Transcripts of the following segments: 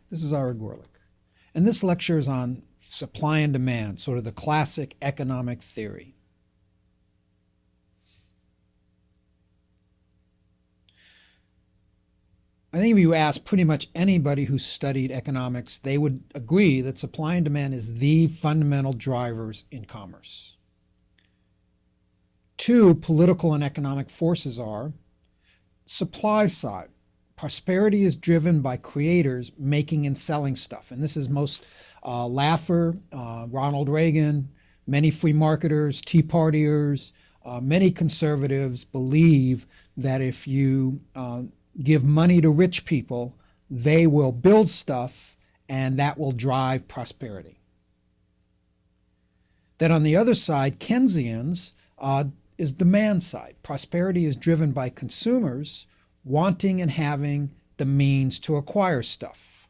This is Ira Gorlick, and this lecture is on supply and demand, sort of the classic economic theory. I think if you ask pretty much anybody who studied economics, they would agree that supply and demand is the fundamental drivers in commerce. Two political and economic forces are supply side. Prosperity is driven by creators making and selling stuff. And this is most Laffer, Ronald Reagan, many free marketers, Tea Partiers, many conservatives believe that if you give money to rich people, they will build stuff and that will drive prosperity. Then on the other side, Keynesians is demand side. Prosperity is driven by consumers wanting and having the means to acquire stuff.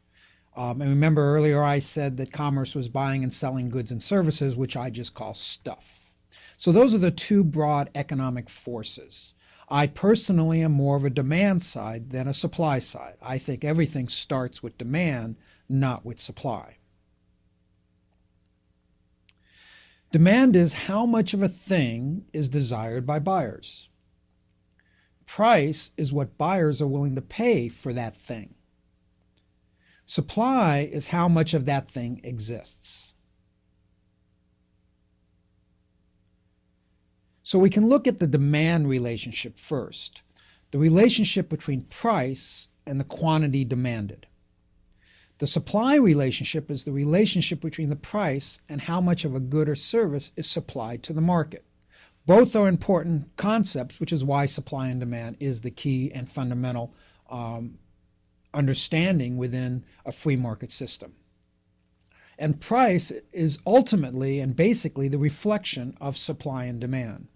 And remember earlier I said that commerce was buying and selling goods and services, which I just call stuff. So those are the two broad economic forces. I personally am more of a demand side than a supply side. I think everything starts with demand, not with supply. Demand is how much of a thing is desired by buyers. Price is what buyers are willing to pay for that thing. Supply is how much of that thing exists. So we can look at the demand relationship first, the relationship between price and the quantity demanded. The supply relationship is the relationship between the price and how much of a good or service is supplied to the market. Both are important concepts, which is why supply and demand is the key and fundamental understanding within a free market system. And price is ultimately and basically the reflection of supply and demand.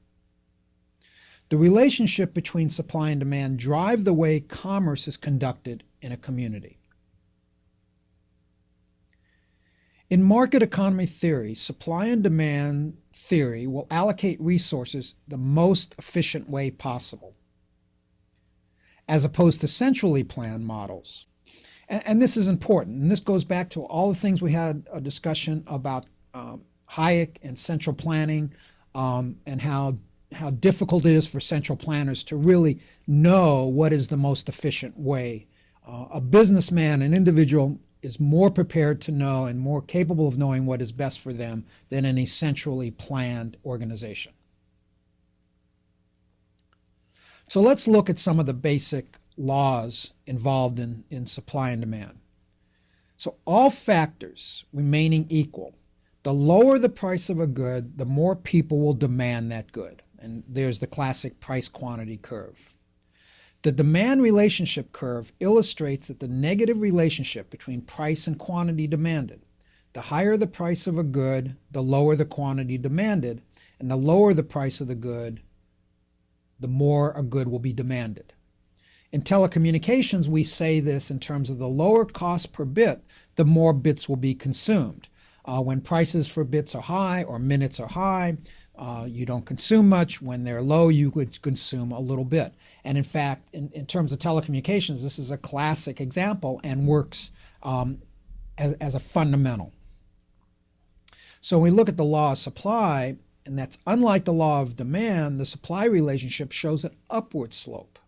The relationship between supply and demand drive the way commerce is conducted in a community. In market economy theory, supply and demand theory will allocate resources the most efficient way possible, as opposed to centrally planned models. And this is important. And this goes back to all the things we had a discussion about Hayek and central planning and how difficult it is for central planners to really know what is the most efficient way. A businessman, an individual, is more prepared to know and more capable of knowing what is best for them than any centrally planned organization. So let's look at some of the basic laws involved in supply and demand. So all factors remaining equal, the lower the price of a good, the more people will demand that good. And there's the classic price quantity curve. The demand relationship curve illustrates that the negative relationship between price and quantity demanded. The higher the price of a good, the lower the quantity demanded, and the lower the price of the good, the more a good will be demanded. In telecommunications, we say this in terms of the lower cost per bit, the more bits will be consumed. When prices for bits are high or minutes are high, you don't consume much. When they're low, you would consume a little bit. And in fact, in terms of telecommunications, this is a classic example and works as a fundamental. So when we look at the law of supply, and that's unlike the law of demand, the supply relationship shows an upward slope.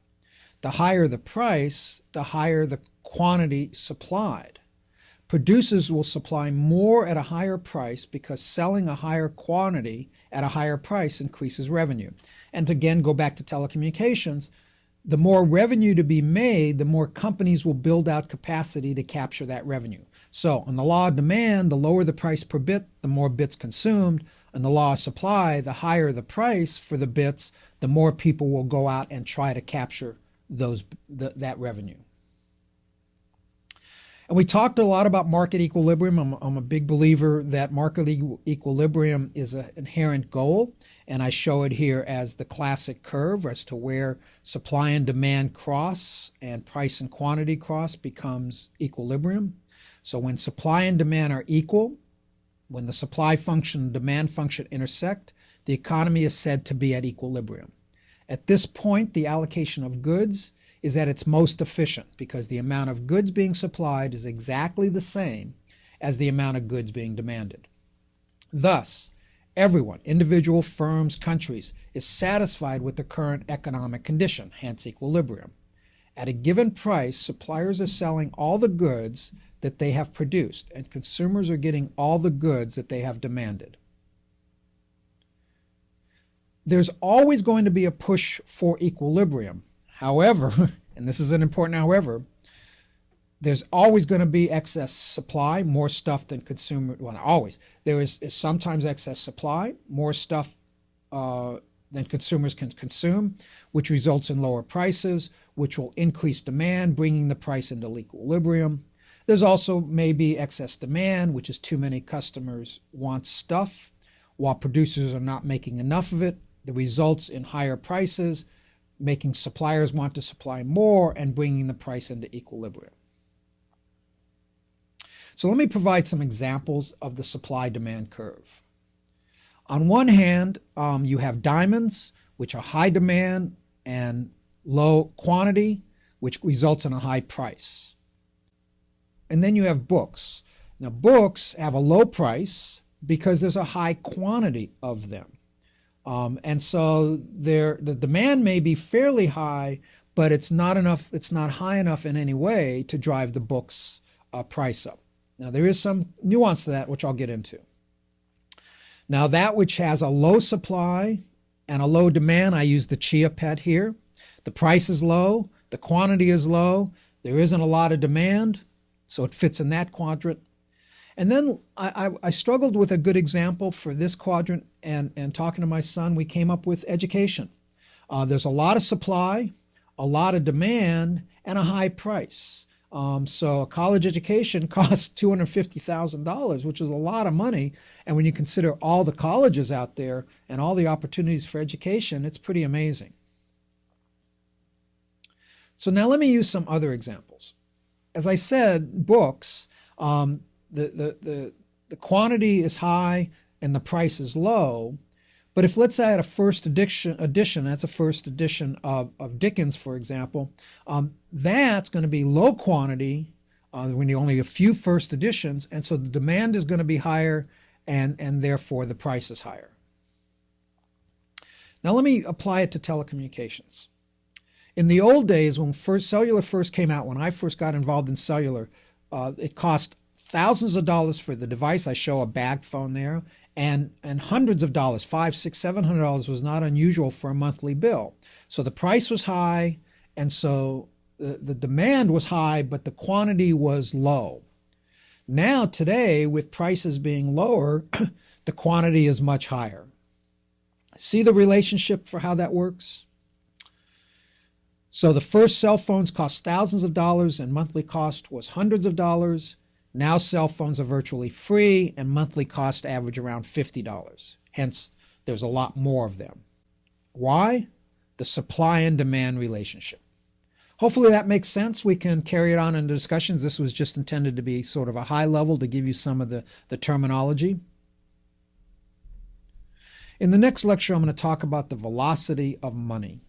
The higher the price, the higher the quantity supplied. Producers will supply more at a higher price because selling a higher quantity at a higher price increases revenue. And to again go back to telecommunications, the more revenue to be made, the more companies will build out capacity to capture that revenue. So on the law of demand, the lower the price per bit, the more bits consumed. On the law of supply, the higher the price for the bits, the more people will go out and try to capture that revenue. And we talked a lot about market equilibrium. I'm a big believer that market equilibrium is an inherent goal, and I show it here as the classic curve as to where supply and demand cross and price and quantity cross becomes equilibrium. So when supply and demand are equal, when the supply function and demand function intersect, the economy is said to be at equilibrium. At this point, the allocation of goods is that it's most efficient because the amount of goods being supplied is exactly the same as the amount of goods being demanded. Thus, everyone, individual firms, countries, is satisfied with the current economic condition, hence equilibrium. At a given price, suppliers are selling all the goods that they have produced, and consumers are getting all the goods that they have demanded. There's always going to be a push for equilibrium. However, and this is an important however, there's always going to be excess supply, more stuff than consumer. Well, not always. There is sometimes excess supply, more stuff than consumers can consume, which results in lower prices, which will increase demand, bringing the price into equilibrium. There's also maybe excess demand, which is too many customers want stuff, while producers are not making enough of it. That results in higher prices, making suppliers want to supply more and bringing the price into equilibrium. So let me provide some examples of the supply-demand curve. On one hand, you have diamonds, which are high demand and low quantity, which results in a high price. And then you have books. Now, books have a low price because there's a high quantity of them. And so the demand may be fairly high, but it's not high enough in any way to drive the book's price up. Now, there is some nuance to that, which I'll get into. Now, that which has a low supply and a low demand, I use the chia pet here. The price is low, the quantity is low, there isn't a lot of demand, so it fits in that quadrant. And then I struggled with a good example for this quadrant, and talking to my son, we came up with education. There's a lot of supply, a lot of demand, and a high price. So a college education costs $250,000, which is a lot of money. And when you consider all the colleges out there and all the opportunities for education, it's pretty amazing. So now let me use some other examples. As I said, books, the quantity is high and the price is low. But if, let's say, I had a first edition, that's a first edition of Dickens, for example, that's going to be low quantity when you only a few first editions, and so the demand is going to be higher, and therefore the price is higher. Now let me apply it to telecommunications. In the old days, when cellular first came out, when I first got involved in cellular, it cost thousands of dollars for the device. I show a bag phone there. And hundreds of dollars, $500, $600, $700 was not unusual for a monthly bill. So the price was high, and so the demand was high, but the quantity was low. Now today, with prices being lower, the quantity is much higher. See the relationship for how that works? So the first cell phones cost thousands of dollars and monthly cost was hundreds of dollars. Now cell phones are virtually free and monthly cost average around $50. Hence, there's a lot more of them. Why? The supply and demand relationship. Hopefully that makes sense. We can carry it on in discussions. This was just intended to be sort of a high level to give you some of the terminology. In the next lecture, I'm going to talk about the velocity of money.